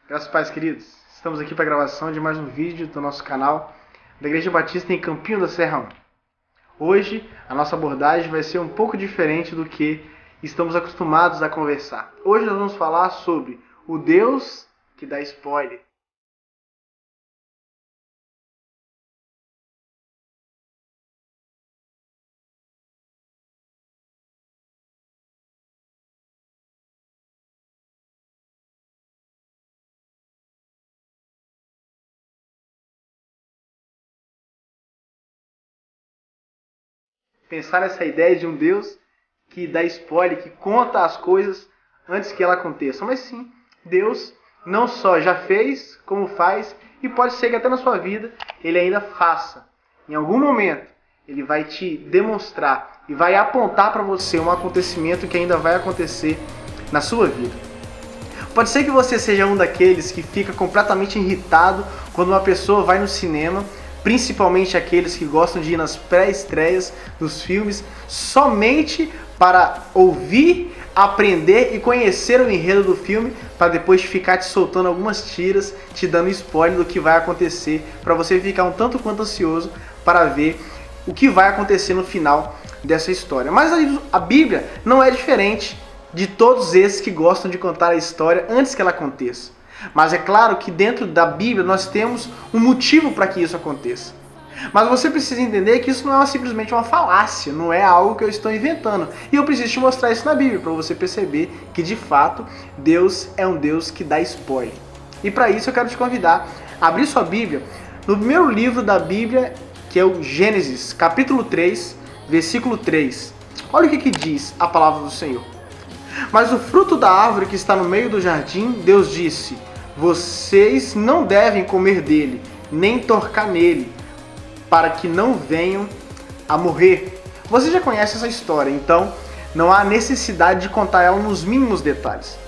Graças a Paz, queridos. Estamos aqui para a gravação de mais um vídeo do nosso canal da Igreja Batista em Campinho da Serra 1. Hoje, a nossa abordagem vai ser um pouco diferente do que estamos acostumados a conversar. Hoje nós vamos falar sobre o Deus que dá spoiler. Pensar nessa ideia de um Deus que dá spoiler, que conta as coisas antes que elas aconteçam. Mas sim, Deus não só já fez, como faz, e pode ser que até na sua vida Ele ainda faça. Em algum momento, Ele vai te demonstrar e vai apontar para você um acontecimento que ainda vai acontecer na sua vida. Pode ser que você seja um daqueles que fica completamente irritado quando uma pessoa vai no cinema, principalmente aqueles que gostam de ir nas pré-estreias dos filmes, somente para ouvir, aprender e conhecer o enredo do filme, para depois ficar te soltando algumas tiras, te dando spoiler do que vai acontecer, para você ficar um tanto quanto ansioso para ver o que vai acontecer no final dessa história. Mas a Bíblia não é diferente de todos esses que gostam de contar a história antes que ela aconteça. Mas é claro que dentro da Bíblia nós temos um motivo para que isso aconteça. Mas você precisa entender que isso não é simplesmente uma falácia, não é algo que eu estou inventando. E eu preciso te mostrar isso na Bíblia, para você perceber que de fato Deus é um Deus que dá spoiler. E para isso eu quero te convidar a abrir sua Bíblia no primeiro livro da Bíblia, que é o Gênesis, capítulo 3, versículo 3. Olha o que diz a palavra do Senhor. Mas o fruto da árvore que está no meio do jardim, Deus disse: vocês não devem comer dele, nem tocar nele, para que não venham a morrer. Você já conhece essa história, então não há necessidade de contar ela nos mínimos detalhes.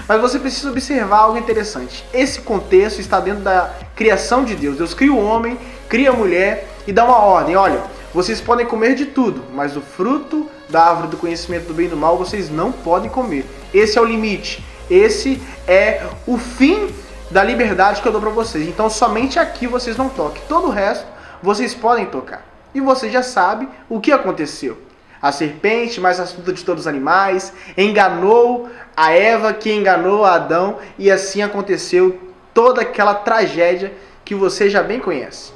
Mas você precisa observar algo interessante. Esse contexto está dentro da criação de Deus. Deus cria o homem, cria a mulher e dá uma ordem. Olha, vocês podem comer de tudo, mas o fruto da árvore do conhecimento do bem e do mal vocês não podem comer. Esse é o limite. Esse é o fim da liberdade que eu dou para vocês. Então somente aqui vocês não toquem. Todo o resto vocês podem tocar. E você já sabe o que aconteceu. A serpente, mais astuta de todos os animais, enganou a Eva, que enganou a Adão, e assim aconteceu toda aquela tragédia que você já bem conhece.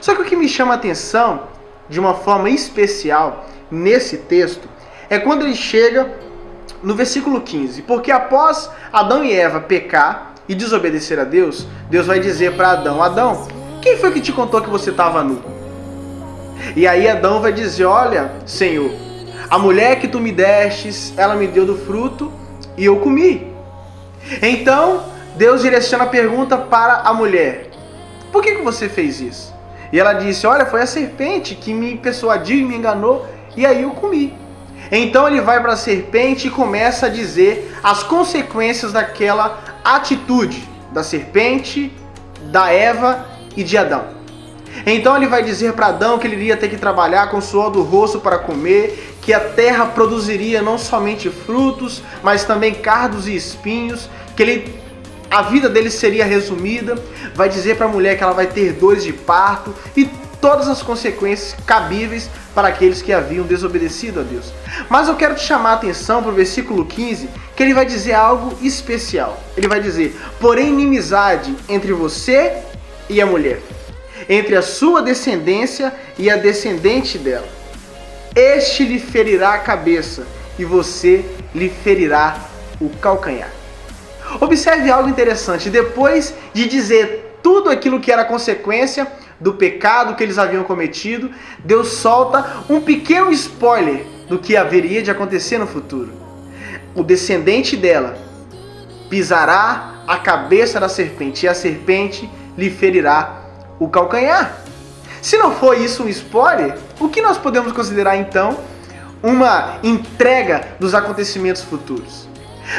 Só que o que me chama a atenção, de uma forma especial, nesse texto, é quando ele chega no versículo 15. Porque após Adão e Eva pecar e desobedecer a Deus, Deus vai dizer para Adão: Adão, quem foi que te contou que você estava nu? E aí Adão vai dizer: olha, Senhor, a mulher que tu me destes, ela me deu do fruto e eu comi. Então Deus direciona a pergunta para a mulher: por que você fez isso? E ela disse: olha, foi a serpente que me persuadiu e me enganou, e aí eu comi. Então ele vai para a serpente e começa a dizer as consequências daquela atitude da serpente, da Eva e de Adão. Então ele vai dizer para Adão que ele iria ter que trabalhar com o suor do rosto para comer, que a terra produziria não somente frutos, mas também cardos e espinhos, que a vida dele seria resumida. Vai dizer para a mulher que ela vai ter dores de parto e todas as consequências cabíveis para aqueles que haviam desobedecido a Deus. Mas eu quero te chamar a atenção para o versículo 15, que ele vai dizer algo especial. Ele vai dizer: porém inimizade entre você e a mulher, entre a sua descendência e a descendente dela. Este lhe ferirá a cabeça e você lhe ferirá o calcanhar. Observe algo interessante. Depois de dizer tudo aquilo que era consequência do pecado que eles haviam cometido, Deus solta um pequeno spoiler do que haveria de acontecer no futuro. O descendente dela pisará a cabeça da serpente e a serpente lhe ferirá o calcanhar. Se não for isso um spoiler, o que nós podemos considerar então uma entrega dos acontecimentos futuros?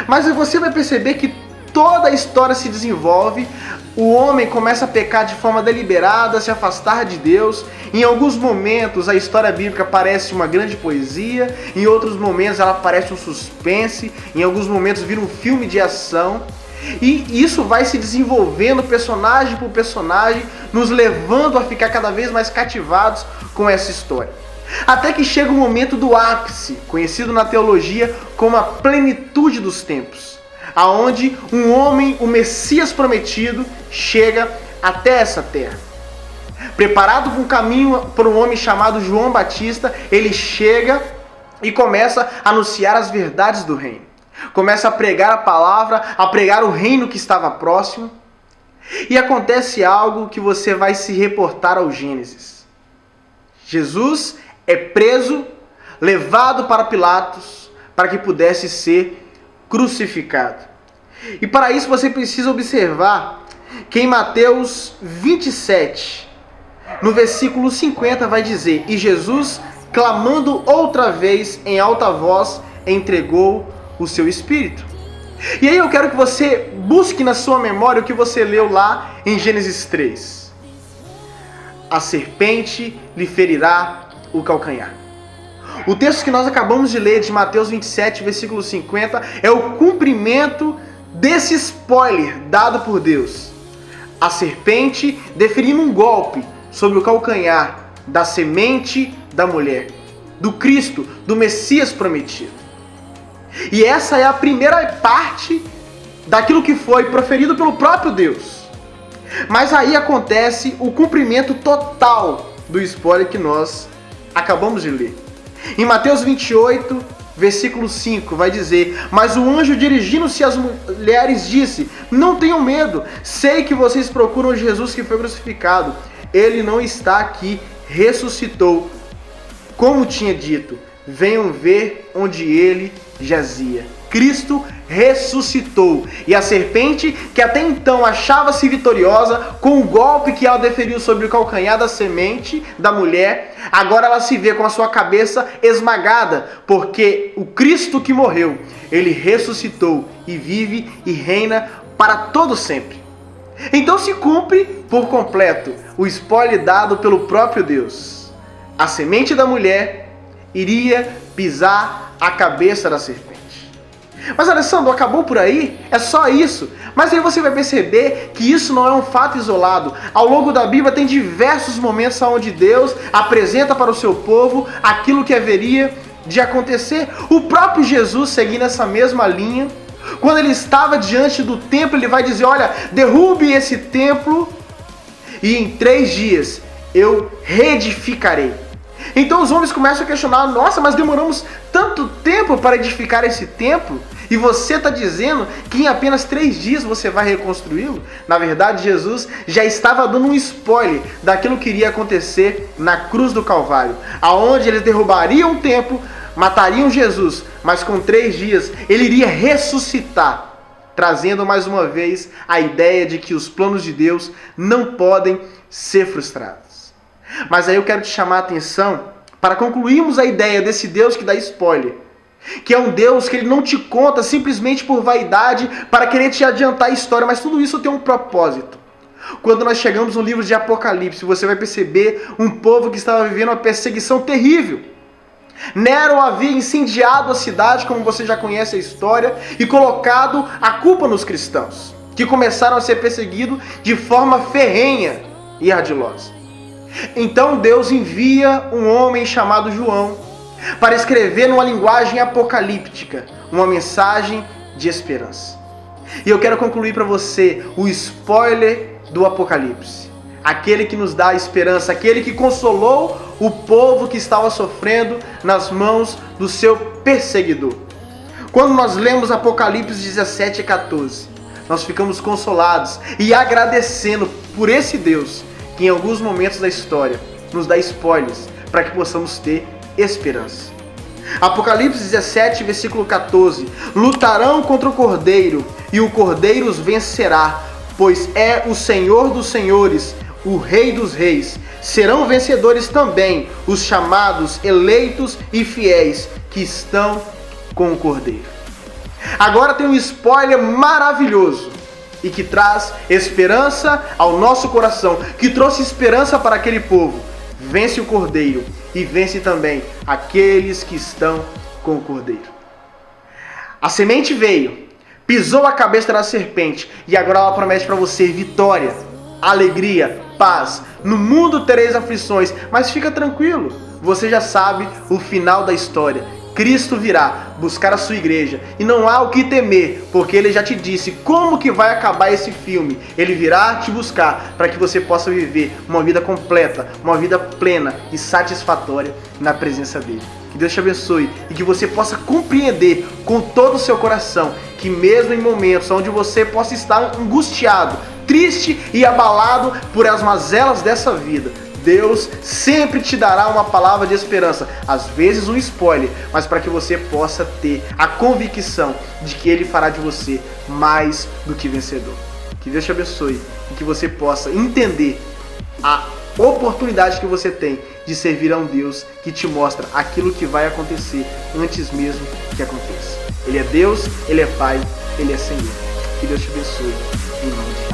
Mas você vai perceber que toda a história se desenvolve, o homem começa a pecar de forma deliberada, se afastar de Deus. Em alguns momentos a história bíblica parece uma grande poesia, em outros momentos ela parece um suspense, em alguns momentos vira um filme de ação. E isso vai se desenvolvendo personagem por personagem, nos levando a ficar cada vez mais cativados com essa história. Até que chega o momento do ápice, conhecido na teologia como a plenitude dos tempos, aonde um homem, o Messias prometido, chega até essa terra. Preparado com um caminho por um homem chamado João Batista, ele chega e começa a anunciar as verdades do reino. Começa a pregar a palavra, a pregar o reino que estava próximo. E acontece algo que você vai se reportar ao Gênesis. Jesus é preso, levado para Pilatos, para que pudesse ser crucificado. E para isso você precisa observar que em Mateus 27, no versículo 50 vai dizer: e Jesus, clamando outra vez em alta voz, entregou o seu espírito. E aí eu quero que você busque na sua memória o que você leu lá em Gênesis 3. A serpente lhe ferirá o calcanhar. O texto que nós acabamos de ler de Mateus 27, versículo 50, é o cumprimento desse spoiler dado por Deus. A serpente deferindo um golpe sobre o calcanhar da semente da mulher, do Cristo, do Messias prometido. E essa é a primeira parte daquilo que foi proferido pelo próprio Deus. Mas aí acontece o cumprimento total do spoiler que nós acabamos de ler. Em Mateus 28, versículo 5, vai dizer: mas o anjo, dirigindo-se às mulheres, disse: não tenham medo, sei que vocês procuram Jesus que foi crucificado. Ele não está aqui, ressuscitou, como tinha dito. Venham ver onde ele jazia. Cristo ressuscitou. E a serpente, que até então achava-se vitoriosa, com o golpe que ela deferiu sobre o calcanhar da semente da mulher, agora ela se vê com a sua cabeça esmagada, porque o Cristo que morreu, ele ressuscitou e vive e reina para todo sempre. Então se cumpre por completo o spoiler dado pelo próprio Deus. A semente da mulher iria pisar a cabeça da serpente. Mas Alessandro, acabou por aí? É só isso? Mas aí você vai perceber que isso não é um fato isolado. Ao longo da Bíblia tem diversos momentos onde Deus apresenta para o seu povo aquilo que haveria de acontecer. O próprio Jesus, seguindo essa mesma linha, quando ele estava diante do templo, ele vai dizer: olha, derrube esse templo e em 3 dias eu reedificarei. Então os homens começam a questionar: nossa, mas demoramos tanto tempo para edificar esse templo? E você está dizendo que em apenas 3 dias você vai reconstruí-lo? Na verdade, Jesus já estava dando um spoiler daquilo que iria acontecer na cruz do Calvário, aonde eles derrubariam o templo, matariam Jesus, mas com 3 dias ele iria ressuscitar, trazendo mais uma vez a ideia de que os planos de Deus não podem ser frustrados. Mas aí eu quero te chamar a atenção para concluirmos a ideia desse Deus que dá spoiler, que é um Deus que ele não te conta simplesmente por vaidade, para querer te adiantar a história, mas tudo isso tem um propósito. Quando nós chegamos no livro de Apocalipse, você vai perceber um povo que estava vivendo uma perseguição terrível. Nero havia incendiado a cidade, como você já conhece a história, e colocado a culpa nos cristãos, que começaram a ser perseguidos de forma ferrenha e ardilosa. Então Deus envia um homem chamado João para escrever numa linguagem apocalíptica uma mensagem de esperança. E eu quero concluir para você o spoiler do Apocalipse. Aquele que nos dá a esperança, aquele que consolou o povo que estava sofrendo nas mãos do seu perseguidor. Quando nós lemos Apocalipse 17 e 14, nós ficamos consolados e agradecendo por esse Deus que em alguns momentos da história nos dá spoilers para que possamos ter esperança. Apocalipse 17, versículo 14: lutarão contra o Cordeiro, e o Cordeiro os vencerá, pois é o Senhor dos senhores, o Rei dos reis. Serão vencedores também os chamados, eleitos e fiéis, que estão com o Cordeiro. Agora tem um spoiler maravilhoso e que traz esperança ao nosso coração, que trouxe esperança para aquele povo. Vence o Cordeiro e vence também aqueles que estão com o Cordeiro. A semente veio, pisou a cabeça da serpente e agora ela promete para você vitória, alegria, paz. No mundo tereis aflições, mas fica tranquilo, você já sabe o final da história. Cristo virá buscar a sua igreja e não há o que temer, porque ele já te disse como que vai acabar esse filme. Ele virá te buscar para que você possa viver uma vida completa, uma vida plena e satisfatória na presença dele. Que Deus te abençoe e que você possa compreender com todo o seu coração que mesmo em momentos onde você possa estar angustiado, triste e abalado por as mazelas dessa vida, Deus sempre te dará uma palavra de esperança, às vezes um spoiler, mas para que você possa ter a convicção de que Ele fará de você mais do que vencedor. Que Deus te abençoe e que você possa entender a oportunidade que você tem de servir a um Deus que te mostra aquilo que vai acontecer antes mesmo que aconteça. Ele é Deus, Ele é Pai, Ele é Senhor. Que Deus te abençoe em nome de Jesus.